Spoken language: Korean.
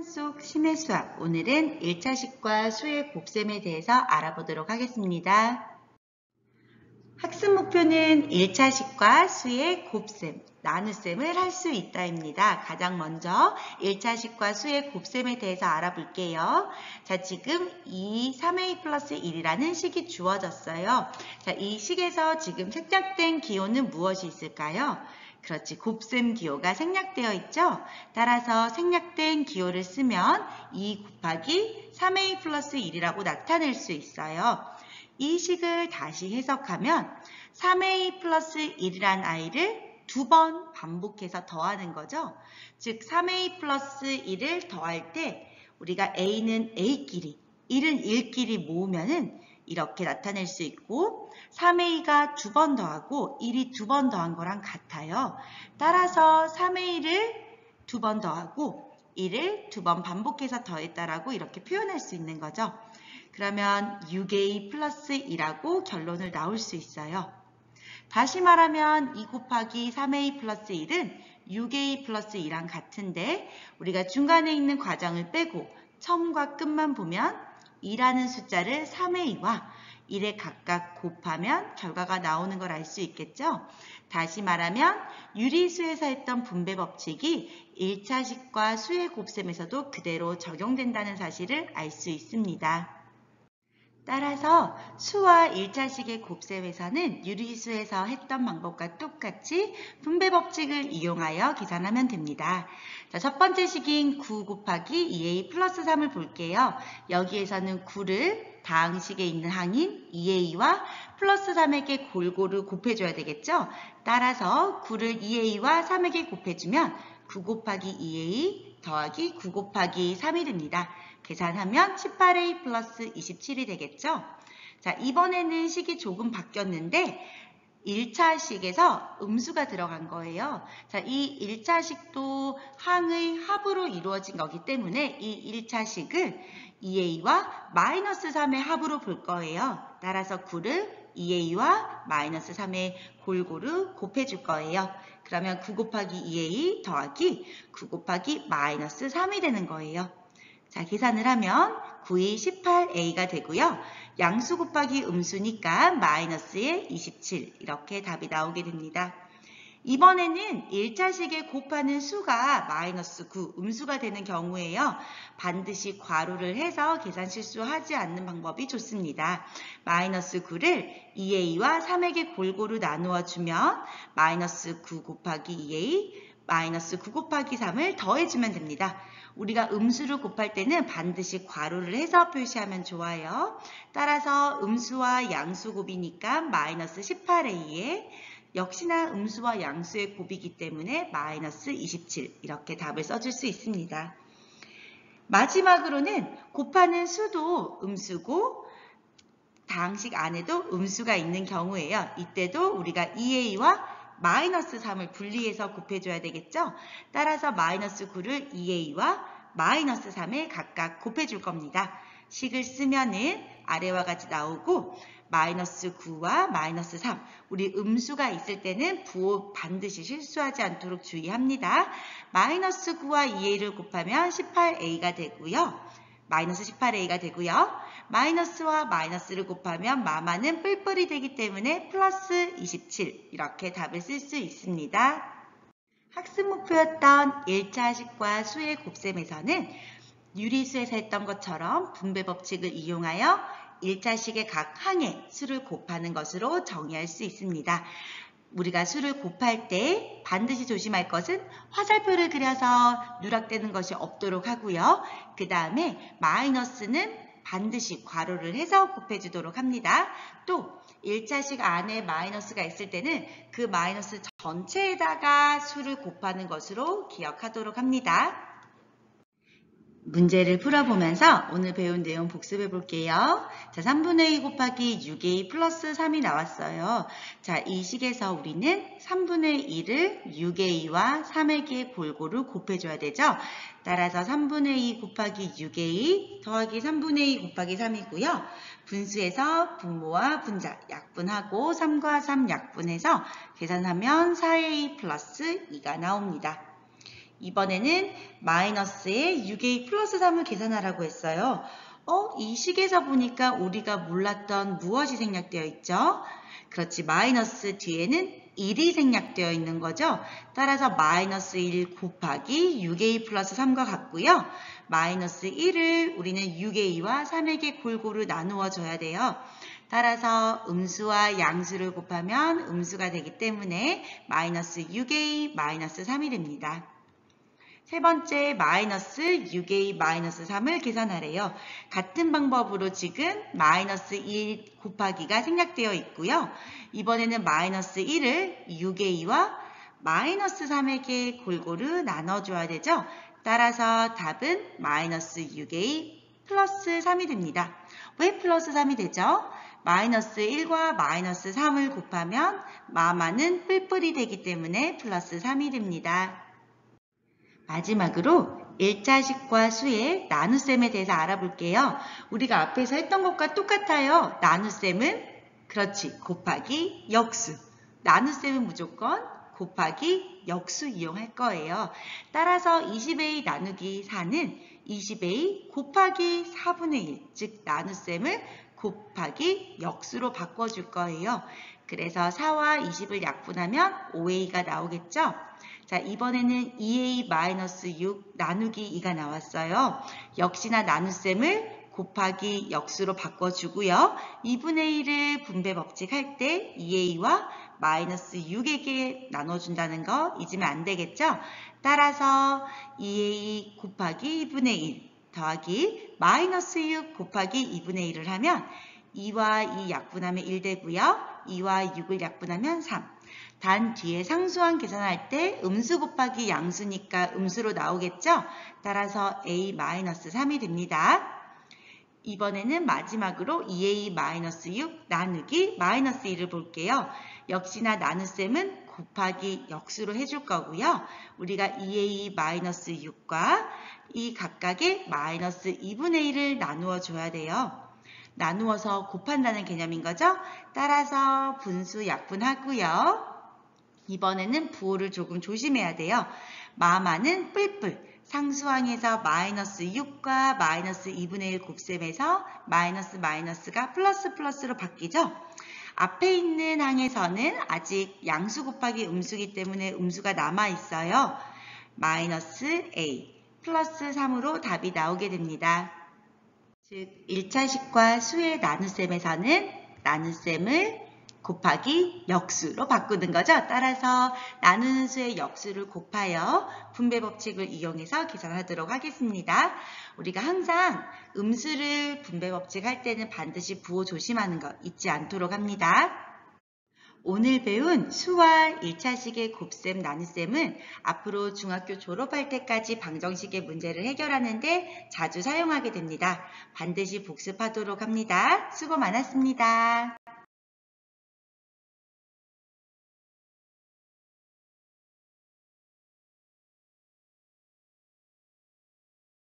속 심해 수학, 오늘은 1차식과 수의 곱셈에 대해서 알아보도록 하겠습니다. 학습 목표는 1차식과 수의 곱셈, 나눗셈을 할 수 있다입니다. 가장 먼저 1차식과 수의 곱셈에 대해서 알아볼게요. 자, 지금 3a 플러스 1이라는 식이 주어졌어요. 자, 이 식에서 지금 생략된 기호는 무엇이 있을까요? 그렇지, 곱셈 기호가 생략되어 있죠? 따라서 생략된 기호를 쓰면 2 곱하기 3a 플러스 1이라고 나타낼 수 있어요. 이 식을 다시 해석하면 3a 플러스 1이란 i를 2번 반복해서 더하는 거죠. 즉 3a 플러스 1을 더할 때 우리가 a는 a끼리, 1은 1끼리 모으면은 이렇게 나타낼 수 있고 3a가 2번 더하고 1이 2번 더한 거랑 같아요. 따라서 3a를 2번 더하고 1을 2번 반복해서 더했다라고 이렇게 표현할 수 있는 거죠. 그러면 6a 플러스 2라고 결론을 나올 수 있어요. 다시 말하면 2 곱하기 3a 플러스 1은 6a 플러스 2랑 같은데 우리가 중간에 있는 과정을 빼고 처음과 끝만 보면 2라는 숫자를 3a와 1에 각각 곱하면 결과가 나오는 걸 알 수 있겠죠? 다시 말하면 유리수에서 했던 분배 법칙이 1차식과 수의 곱셈에서도 그대로 적용된다는 사실을 알 수 있습니다. 따라서 수와 1차식의 곱셈에서는 유리수에서 했던 방법과 똑같이 분배 법칙을 이용하여 계산하면 됩니다. 자, 첫 번째 식인 9 곱하기 2a 플러스 3을 볼게요. 여기에서는 9를 다항식에 있는 항인 2a와 플러스 3에게 골고루 곱해줘야 되겠죠? 따라서 9를 2a와 3에게 곱해주면 9 곱하기 2a 더하기 9 곱하기 3이 됩니다. 계산하면 18a 플러스 27이 되겠죠? 자, 이번에는 식이 조금 바뀌었는데 1차식에서 음수가 들어간 거예요. 자, 이 1차식도 항의 합으로 이루어진 거기 때문에 이 1차식을 2a와 마이너스 3의 합으로 볼 거예요. 따라서 9를 2a와 마이너스 3의 골고루 곱해줄 거예요. 그러면 9 곱하기 2a 더하기 9 곱하기 마이너스 3이 되는 거예요. 자, 계산을 하면 9이 18a가 되고요. 양수 곱하기 음수니까 마이너스의 27 이렇게 답이 나오게 됩니다. 이번에는 1차식에 곱하는 수가 마이너스 9 음수가 되는 경우에요. 반드시 괄호를 해서 계산 실수하지 않는 방법이 좋습니다. 마이너스 9를 2a와 3에게 골고루 나누어 주면 마이너스 9 곱하기 2a 마이너스 9 곱하기 3을 더해주면 됩니다. 우리가 음수를 곱할 때는 반드시 괄호를 해서 표시하면 좋아요. 따라서 음수와 양수 곱이니까 마이너스 18a에 역시나 음수와 양수의 곱이기 때문에 마이너스 27 이렇게 답을 써줄 수 있습니다. 마지막으로는 곱하는 수도 음수고 다항식 안에도 음수가 있는 경우예요. 이때도 우리가 2a와 마이너스 3을 분리해서 곱해줘야 되겠죠? 따라서 마이너스 9를 2a와 마이너스 3에 각각 곱해줄 겁니다. 식을 쓰면은 아래와 같이 나오고 마이너스 9와 마이너스 3, 우리 음수가 있을 때는 부호 반드시 실수하지 않도록 주의합니다. 마이너스 9와 2a를 곱하면 18a가 되고요. 마이너스 18a가 되고요. 마이너스와 마이너스를 곱하면 마마는 뿔뿔이 되기 때문에 플러스 27 이렇게 답을 쓸 수 있습니다. 학습 목표였던 1차식과 수의 곱셈에서는 유리수에서 했던 것처럼 분배 법칙을 이용하여 1차식의 각 항에 수를 곱하는 것으로 정의할 수 있습니다. 우리가 수를 곱할 때 반드시 조심할 것은 화살표를 그려서 누락되는 것이 없도록 하고요. 그 다음에 마이너스는 반드시 괄호를 해서 곱해주도록 합니다. 또 1차식 안에 마이너스가 있을 때는 그 마이너스 전체에다가 수를 곱하는 것으로 기억하도록 합니다. 문제를 풀어보면서 오늘 배운 내용 복습해 볼게요. 자, 3분의 2 곱하기 6a 플러스 3이 나왔어요. 자, 이 식에서 우리는 3분의 2를 6a와 3에게 골고루 곱해줘야 되죠. 따라서 3분의 2 곱하기 6a 더하기 3분의 2 곱하기 3이고요. 분수에서 분모와 분자 약분하고 3과 3 약분해서 계산하면 4a 플러스 2가 나옵니다. 이번에는 마이너스에 6a 플러스 3을 계산하라고 했어요. 이 식에서 보니까 우리가 몰랐던 무엇이 생략되어 있죠? 그렇지, 마이너스 뒤에는 1이 생략되어 있는 거죠. 따라서 마이너스 1 곱하기 6a 플러스 3과 같고요. 마이너스 1을 우리는 6a와 3에게 골고루 나누어 줘야 돼요. 따라서 음수와 양수를 곱하면 음수가 되기 때문에 마이너스 6a 마이너스 3이 됩니다. 세 번째 마이너스 6a 마이너스 3을 계산하래요. 같은 방법으로 지금 마이너스 1 곱하기가 생략되어 있고요. 이번에는 마이너스 1을 6a와 마이너스 3에게 골고루 나눠줘야 되죠. 따라서 답은 마이너스 6a 플러스 3이 됩니다. 왜 플러스 3이 되죠? 마이너스 1과 마이너스 3을 곱하면 마마는 뿔뿔이 되기 때문에 플러스 3이 됩니다. 마지막으로 1자식과 수의 나눗셈에 대해서 알아볼게요. 우리가 앞에서 했던 것과 똑같아요. 나눗셈은 그렇지, 곱하기 역수. 나눗셈은 무조건 곱하기 역수 이용할 거예요. 따라서 20a 나누기 4는 20a 곱하기 4분의 1, 즉 나눗셈을 곱하기 역수로 바꿔줄 거예요. 그래서 4와 20을 약분하면 5a가 나오겠죠? 자, 이번에는 2a-6 나누기 2가 나왔어요. 역시나 나눗셈을 곱하기 역수로 바꿔주고요. 2분의 1을 분배 법칙 할 때 2a와 마이너스 6에게 나눠준다는 거 잊으면 안 되겠죠? 따라서 2a 곱하기 2분의 1 더하기 마이너스 6 곱하기 2분의 1을 하면 2와 2 약분하면 1 되고요. 2와 6을 약분하면 3. 단 뒤에 상수항 계산할 때 음수 곱하기 양수니까 음수로 나오겠죠? 따라서 a-3이 됩니다. 이번에는 마지막으로 2a-6 나누기 마이너스 1을 볼게요. 역시나 나눗셈은 곱하기 역수로 해줄 거고요. 우리가 2a-6과 이 각각의 마이너스 2분의 1을 나누어 줘야 돼요. 나누어서 곱한다는 개념인 거죠? 따라서 분수 약분하고요. 이번에는 부호를 조금 조심해야 돼요. 마마는 뿔뿔. 상수항에서 마이너스 6과 마이너스 2분의 1 곱셈에서 마이너스 마이너스가 플러스 플러스로 바뀌죠? 앞에 있는 항에서는 아직 양수 곱하기 음수이기 때문에 음수가 남아있어요. 마이너스 a 플러스 3으로 답이 나오게 됩니다. 즉 1차식과 수의 나눗셈에서는 나눗셈을 곱하기 역수로 바꾸는 거죠. 따라서 나누는 수의 역수를 곱하여 분배 법칙을 이용해서 계산하도록 하겠습니다. 우리가 항상 음수를 분배 법칙 할 때는 반드시 부호 조심하는 거 잊지 않도록 합니다. 오늘 배운 수와 1차식의 곱셈, 나눗셈은 앞으로 중학교 졸업할 때까지 방정식의 문제를 해결하는데 자주 사용하게 됩니다. 반드시 복습하도록 합니다. 수고 많았습니다.